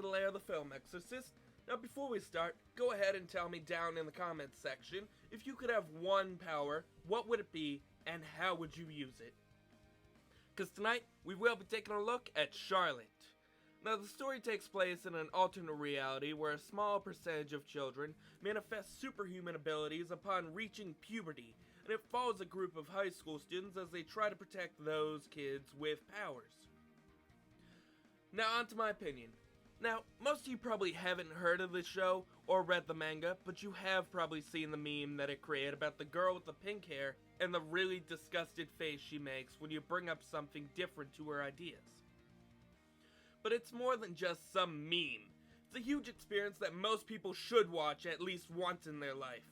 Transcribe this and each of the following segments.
to the lair of the Film Exorcist. Now before we start, go ahead and tell me down in the comments section, if you could have one power, what would it be, and how would you use it? Because tonight, we will be taking a look at Charlotte. Now the story takes place in an alternate reality where a small percentage of children manifest superhuman abilities upon reaching puberty, and it follows a group of high school students as they try to protect those kids with powers. Now on to my opinion. Now, most of you probably haven't heard of this show or read the manga, but you have probably seen the meme that it created about the girl with the pink hair and the really disgusted face she makes when you bring up something different to her ideas. But it's more than just some meme. It's a huge experience that most people should watch at least once in their life.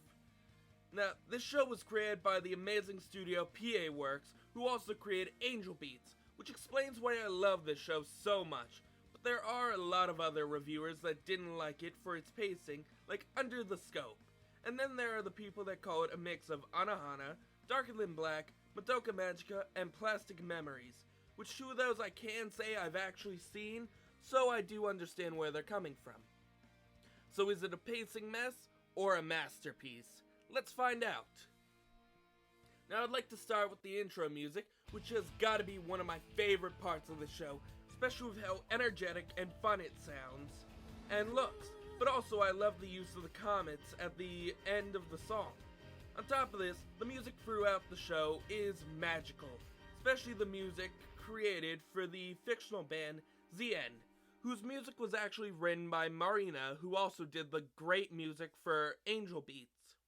Now, this show was created by the amazing studio PA Works, who also created Angel Beats, which explains why I love this show so much. But there are a lot of other reviewers that didn't like it for its pacing, like Under the Scope. And then there are the people that call it a mix of Anohana, Darker Than Black, Madoka Magica, and Plastic Memories, which two of those I can say I've actually seen, so I do understand where they're coming from. So is it a pacing mess, or a masterpiece? Let's find out. Now I'd like to start with the intro music, which has got to be one of my favorite parts of the show, especially with how energetic and fun it sounds and looks, but also I love the use of the comets at the end of the song. On top of this, the music throughout the show is magical, especially the music created for the fictional band ZN, whose music was actually written by Marina, who also did the great music for Angel Beats.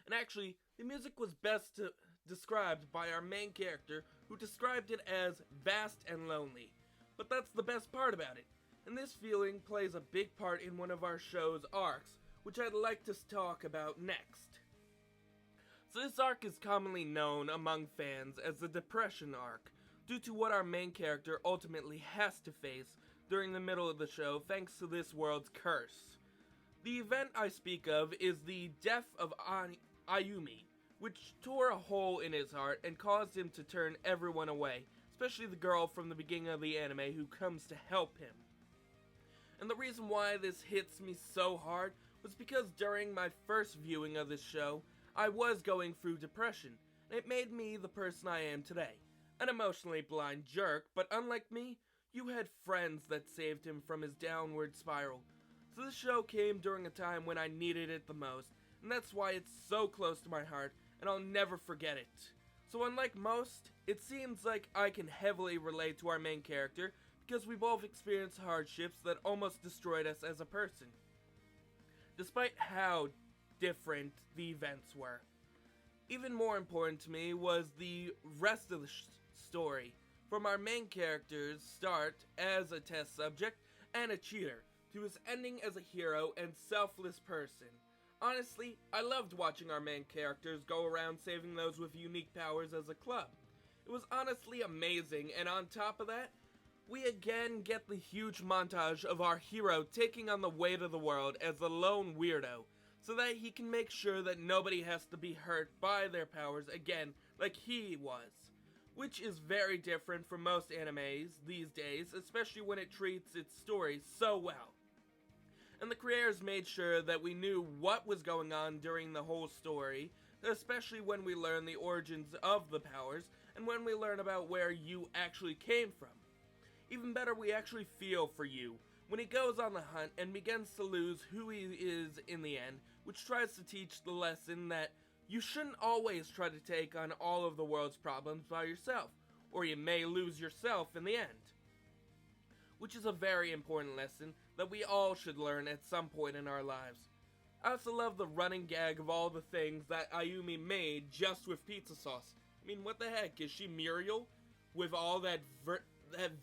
And actually, the music was best described by our main character, who described it as vast and lonely. But that's the best part about it, and this feeling plays a big part in one of our show's arcs, which I'd like to talk about next. So this arc is commonly known among fans as the Depression arc, due to what our main character ultimately has to face during the middle of the show thanks to this world's curse. The event I speak of is the death of Ayumi, which tore a hole in his heart and caused him to turn everyone away, especially the girl from the beginning of the anime who comes to help him. And the reason why this hits me so hard was because during my first viewing of this show, I was going through depression, and it made me the person I am today. An emotionally blind jerk, but unlike me, you had friends that saved him from his downward spiral. So this show came during a time when I needed it the most, and that's why it's so close to my heart, and I'll never forget it. So unlike most, it seems like I can heavily relate to our main character because we both experienced hardships that almost destroyed us as a person, despite how different the events were. Even more important to me was the rest of the story, from our main character's start as a test subject and a cheater, to his ending as a hero and selfless person. Honestly, I loved watching our main characters go around saving those with unique powers as a club. It was honestly amazing, and on top of that, we again get the huge montage of our hero taking on the weight of the world as the lone weirdo, so that he can make sure that nobody has to be hurt by their powers again like he was. Which is very different from most animes these days, especially when it treats its story so well. And the creators made sure that we knew what was going on during the whole story, especially when we learn the origins of the powers, and when we learn about where Yu actually came from. Even better, we actually feel for Yu when he goes on the hunt and begins to lose who he is in the end, which tries to teach the lesson that you shouldn't always try to take on all of the world's problems by yourself, or you may lose yourself in the end. Which is a very important lesson that we all should learn at some point in our lives. I also love the running gag of all the things that Ayumi made just with pizza sauce. I mean, what the heck, is she Muriel? With all that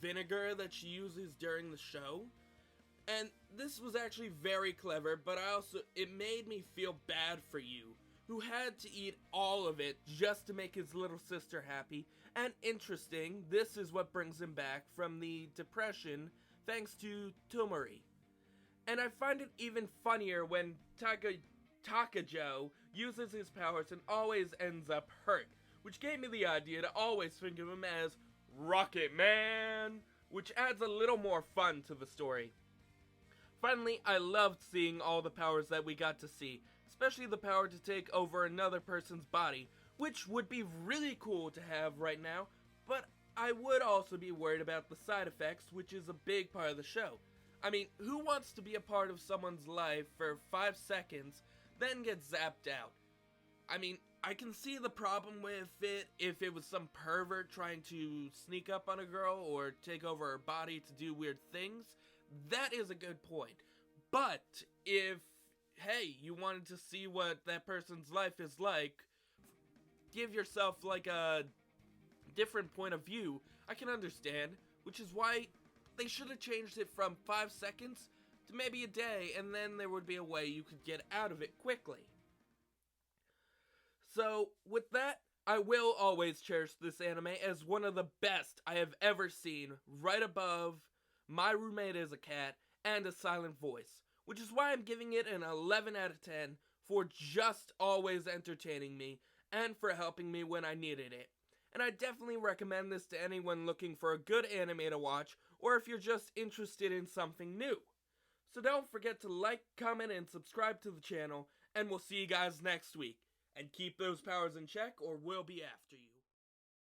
vinegar that she uses during the show? And this was actually very clever, but it made me feel bad for Yu, who had to eat all of it just to make his little sister happy. And interesting, this is what brings him back from the depression thanks to Tomori. And I find it even funnier when Takajo uses his powers and always ends up hurt, which gave me the idea to always think of him as Rocket Man, which adds a little more fun to the story. Finally, I loved seeing all the powers that we got to see, especially the power to take over another person's body, which would be really cool to have right now, but I would also be worried about the side effects, which is a big part of the show. I mean, who wants to be a part of someone's life for 5 seconds, then get zapped out? I mean, I can see the problem with it if it was some pervert trying to sneak up on a girl or take over her body to do weird things. That is a good point. But if, hey, you wanted to see what that person's life is like, give yourself like a different point of view, I can understand, which is why they should have changed it from 5 seconds to maybe a day, and then there would be a way you could get out of it quickly. So, with that, I will always cherish this anime as one of the best I have ever seen, right above My Roommate is a Cat and A Silent Voice, which is why I'm giving it an 11 out of 10 for just always entertaining me and for helping me when I needed it. And I definitely recommend this to anyone looking for a good anime to watch, or if you're just interested in something new. So don't forget to like, comment, and subscribe to the channel, and we'll see you guys next week. And keep those powers in check, or we'll be after you.